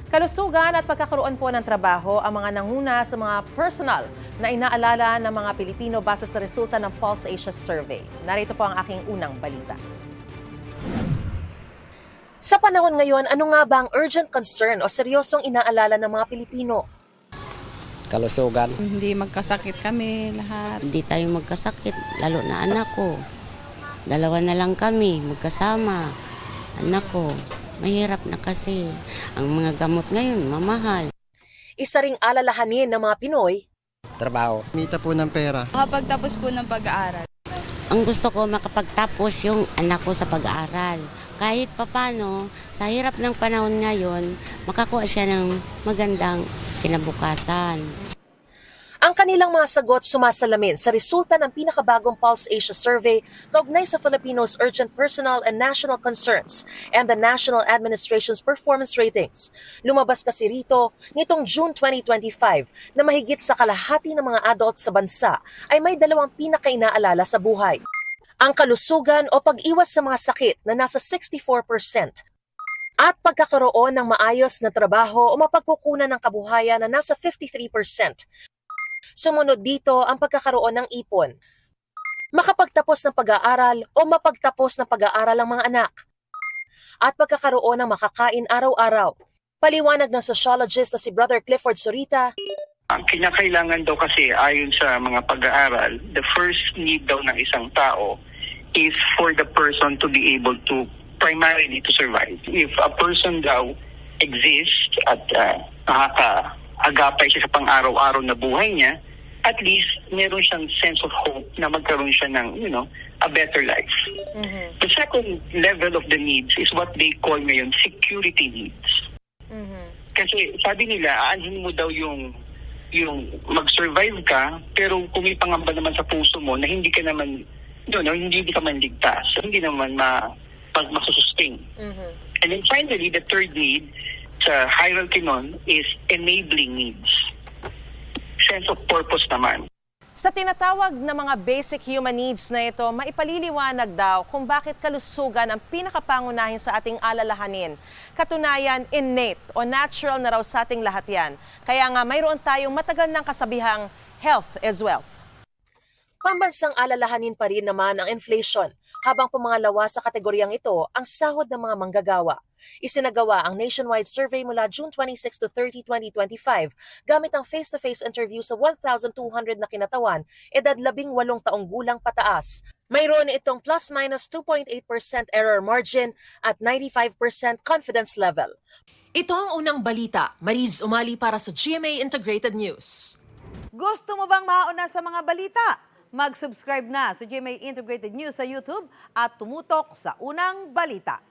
Kalusugan at pagkakaroon po ng trabaho ang mga nanguna sa mga personal na inaalala ng mga Pilipino base sa resulta ng Pulse Asia Survey. Narito po ang aking unang balita. Sa panahon ngayon, ano nga ba ang urgent concern o seryosong inaalala ng mga Pilipino? Kalusugan. Hindi magkasakit kami lahat. Hindi tayo magkasakit, lalo na anak ko. Dalawa na lang kami, magkasama. Anak ko, mahirap na kasi. Ang mga gamot ngayon, mamahal. Isa ring alalahanin ng mga Pinoy, Trabaho. Kumita po ng pera. Makapagtapos po ng pag-aaral. Ang gusto ko makapagtapos yung anak ko sa pag-aaral. Kahit papano, sa hirap ng panahon ngayon, makakuha siya ng magandang kinabukasan. ang kanilang mga sagot sumasalamin sa resulta ng pinakabagong Pulse Asia Survey kaugnay sa Filipinos' urgent personal and national concerns and the National Administration's performance ratings. Lumabas kasi rito nitong June 2025 na mahigit sa kalahati ng mga adults sa bansa ay may dalawang pinakainaalala sa buhay. Ang kalusugan o pag-iwas sa mga sakit na nasa 64%, at pagkakaroon ng maayos na trabaho o mapagkukunan ng kabuhayan na nasa 53%. Sumunod dito ang pagkakaroon ng ipon, makapagtapos ng pag-aaral o mapagtapos ng pag-aaral ang mga anak, at pagkakaroon ng makakain araw-araw. Paliwanag ng sociologist na si Brother Clifford Zurita, ang kinakailangan daw kasi ayon sa mga pag-aaral, the first need daw ng isang tao is for the person to be able to primarily to survive. If a person daw exists at nakakaagapay siya sa pang-araw-araw na buhay niya, at least meron siyang sense of hope na magkaroon siya ng, a better life. Mhm. The second level of the needs is what they call ngayon security needs. Kasi sabi nila, aanhin mo daw yung mag-survive ka, pero kung may pangamba naman sa puso mo na hindi ka naman, hindi ka man ligtas, hindi naman masusustain. And then finally, the third need sa hierarchy nun is enabling needs. Sense of purpose naman. Sa tinatawag na mga basic human needs na ito, maipaliliwanag daw kung bakit kalusugan ang pinakapangunahin sa ating alalahanin. Katunayan, innate o natural na raw sa ating lahat yan. Kaya nga mayroon tayong matagal ng kasabihang health is wealth. Pambansang alalahanin pa rin naman ang inflation, habang pumangalawa sa kategoryang ito ang sahod ng mga manggagawa. Isinagawa ang nationwide survey mula June 26 to 30, 2025 gamit ang face-to-face interview sa 1,200 na kinatawan, edad 18 taong gulang pataas. Mayroon itong plus-minus 2.8% error margin at 95% confidence level. Ito ang unang balita. Mariz Umali para sa GMA Integrated News. Gusto mo bang mauna sa mga balita? Mag-subscribe na sa GMA Integrated News sa YouTube at tumutok sa unang balita.